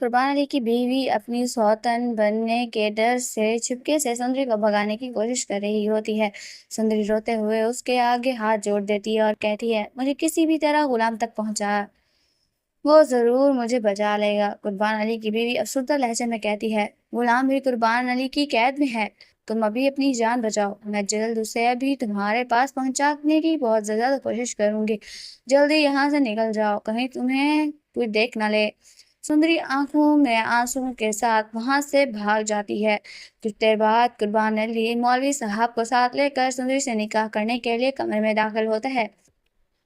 कुर्बान अली की बीवी अपनी सौतन बनने के डर से चुपके से सुंदरी को भगाने की कोशिश कर रही होती है। सुंदरी रोते हुए उसके आगे हाथ जोड़ देती है और कहती है, मुझे किसी भी तरह गुलाम तक पहुंचा, वो जरूर मुझे बचा लेगा। कुर्बान अली की बीवी अफसरदा लहजे में कहती है, गुलाम भी कुर्बान अली की कैद में है। तुम अभी अपनी जान बचाओ, मैं जल्द उसे अभी तुम्हारे पास पहुंचाने की बहुत ज्यादा कोशिश करूंगी। जल्दी यहाँ से निकल जाओ, कहीं तुम्हें कोई देख न ले। सुंदरी आंखों में आंसुओं के साथ वहां से भाग जाती है। कुछ देर बाद कुर्बान अली मौलवी साहब को साथ लेकर सुंदरी से निकाह करने के लिए कमरे में दाखिल होता है,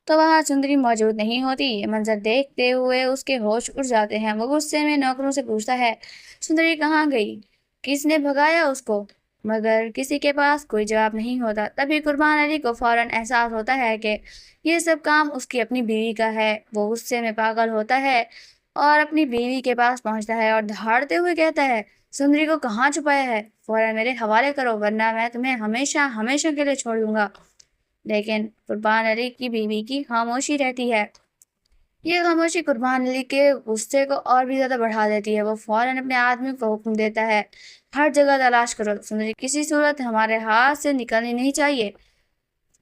तो वहां सुंदरी मौजूद नहीं होती। ये मंजर देखते हुए उसके होश उड़ जाते हैं। वो गुस्से में नौकरों से पूछता है, सुंदरी कहाँ गई, किसने भगाया उसको? मगर किसी के पास कोई जवाब नहीं होता। तभी कुर्बान अली को फौरन एहसास होता है कि ये सब काम उसकी अपनी बीवी का है। वो गुस्से में पागल होता है और अपनी बीवी के पास पहुंचता है और दहाड़ते हुए कहता है, सुंदरी को कहाँ छुपाया है? फौरन मेरे हवाले करो, वरना मैं तुम्हें हमेशा हमेशा के लिए छोड़ दूंगा। लेकिन कुर्बान अली की बीवी की खामोशी रहती है। ये खामोशी कुर्बान अली के गुस्से को और भी ज्यादा बढ़ा देती है। वो फौरन अपने आदमी को हुक्म देता है, हर जगह तलाश करो, सुंदरी किसी सूरत हमारे हाथ से निकलनी नहीं चाहिए।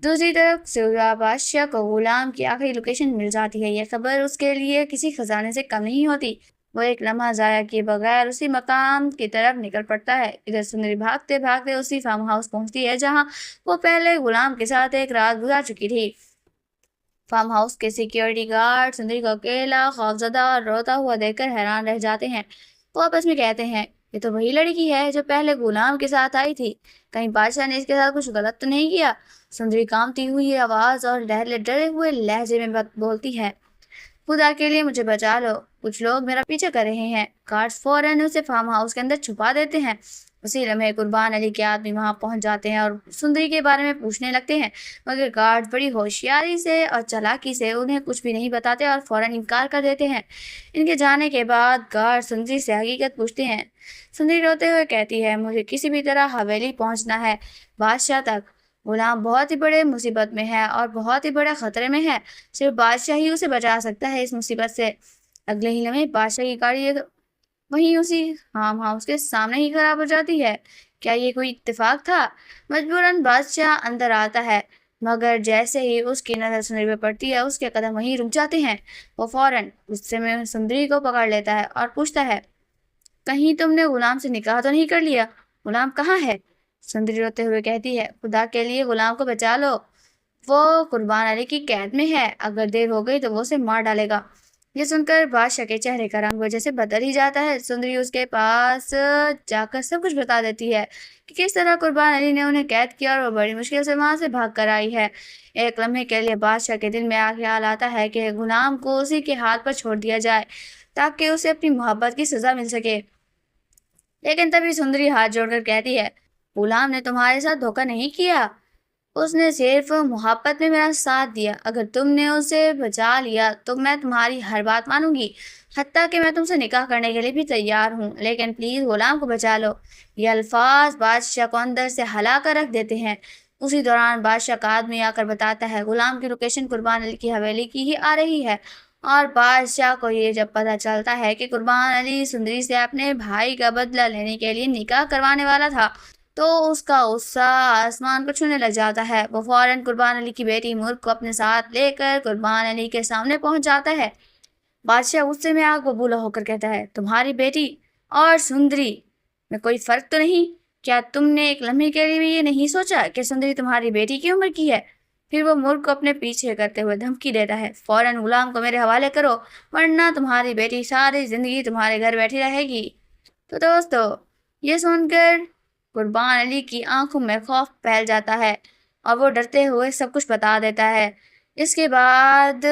दूसरी तरफ सिरा बादशाह को गुलाम की आखिरी लोकेशन मिल जाती है। यह खबर उसके लिए किसी खजाने से कम नहीं होती। वो एक लम्हा जाया किए बगैर उसी मकाम की तरफ निकल पड़ता है। इधर सुंदरी भागते भागते उसी फार्म हाउस पहुंचती है जहां वो पहले गुलाम के साथ एक रात गुजार चुकी थी। फार्म हाउस के सिक्योरिटी गार्ड सुंदरी को अकेला, खौफजदा और रोता हुआ देखकर हैरान रह जाते हैं। वो आपस में कहते हैं, ये तो वही लड़की है जो पहले गुलाम के साथ आई थी। कहीं बादशाह ने इसके साथ कुछ गलत तो नहीं किया? सुंदरी कांपती हुई आवाज और डरे हुए लहजे में बोलती है, खुदा के लिए मुझे बचा लो, कुछ लोग मेरा पीछा कर रहे हैं। गार्ड्स फौरन उसे फार्म हाउस के अंदर छुपा देते हैं। उसी लम्हे कुर्बान अली के आदमी वहां पहुंच जाते हैं और सुंदरी के बारे में पूछने लगते हैं, मगर गार्ड्स बड़ी होशियारी से और चालाकी से उन्हें कुछ भी नहीं बताते और फौरन इनकार कर देते हैं। इनके जाने के बाद गार्ड सुंदरी से हकीकत पूछते हैं। सुंदरी रोते हुए कहती है, मुझे किसी भी तरह हवेली पहुंचना है, बादशाह तक। गुलाम बहुत ही बड़े मुसीबत में है और बहुत ही बड़े खतरे में है। सिर्फ बादशाह ही उसे बचा सकता है इस मुसीबत से। अगले ही लम्हे बादशाह की गाड़ी वहीं उसी फार्म हाउस के सामने ही खराब हो जाती है। क्या ये कोई इत्तेफाक था? मजबूरन बादशाह अंदर आता है, मगर जैसे ही उसकी नजर सुंदरी पर पड़ती है उसके कदम वहीं रुक जाते हैं। वो फौरन गुस्से में सुंदरी को पकड़ लेता है और पूछता है, कहीं तुमने गुलाम से निकाह तो नहीं कर लिया? गुलाम कहाँ है? सुंदरी रोते हुए कहती है, खुदा के लिए गुलाम को बचा लो, वो कुर्बान अली की कैद में है, अगर देर हो गई तो वो उसे मार डालेगा। ये सुनकर बादशाह के चेहरे का रंग वजह से बदल ही जाता है। सुंदरी उसके पास जाकर सब कुछ बता देती है कि किस तरह कुर्बान अली ने उन्हें कैद किया और वो बड़ी मुश्किल से वहां से भाग कर आई है। एक लम्हे के लिए बादशाह के दिल में ख्याल आता है कि गुलाम को उसी के हाथ पर छोड़ दिया जाए ताकि उसे अपनी मोहब्बत की सजा मिल सके। लेकिन तभी सुंदरी हाथ जोड़कर कहती है, गुलाम ने तुम्हारे साथ धोखा नहीं किया, उसने सिर्फ मोहब्बत में मेरा साथ दिया। अगर तुमने उसे बचा लिया तो मैं तुम्हारी हर बात मानूंगी, हत्ता कि मैं तुमसे निकाह करने के लिए भी तैयार हूँ, लेकिन प्लीज गुलाम को बचा लो। ये अल्फाज बादशाह को अंदर से हला कर रख देते हैं। उसी दौरान बादशाह का आदमी आकर बताता है, गुलाम की लोकेशन कुर्बान अली की हवेली की ही आ रही है। और बादशाह को ये जब पता चलता है कि कुर्बान अली सुंदरी से अपने भाई का बदला लेने के लिए निकाह करवाने वाला था, तो उसका गुस्सा आसमान को छूने लग जाता है। वो फौरन कुर्बान अली की बेटी मुर्ग को अपने साथ लेकर कुर्बान अली के सामने पहुंच जाता है। बादशाह गुस्से में आग बबूला होकर कहता है, तुम्हारी बेटी और सुंदरी में कोई फर्क तो नहीं? क्या तुमने एक लम्हे के लिए भी ये नहीं सोचा कि सुंदरी तुम्हारी बेटी की उम्र की है? फिर वो मुर्ग को अपने पीछे करते हुए धमकी देता है, फौरन गुलाम को मेरे हवाले करो, वरना तुम्हारी बेटी सारी जिंदगी तुम्हारे घर बैठी रहेगी। तो दोस्तों, ये सुनकर कुर्बान अली की आंखों में खौफ फैल जाता है और वो डरते हुए सब कुछ बता देता है। इसके बाद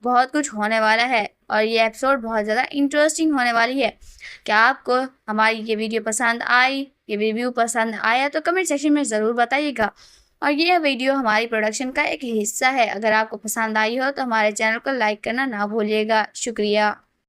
बहुत कुछ होने वाला है और ये एपिसोड बहुत ज़्यादा इंटरेस्टिंग होने वाली है। क्या आपको हमारी ये वीडियो पसंद आई, ये रिव्यू पसंद आया तो कमेंट सेक्शन में ज़रूर बताइएगा। और ये वीडियो हमारी प्रोडक्शन का एक हिस्सा है। अगर आपको पसंद आई हो तो हमारे चैनल को लाइक करना ना भूलिएगा। शुक्रिया।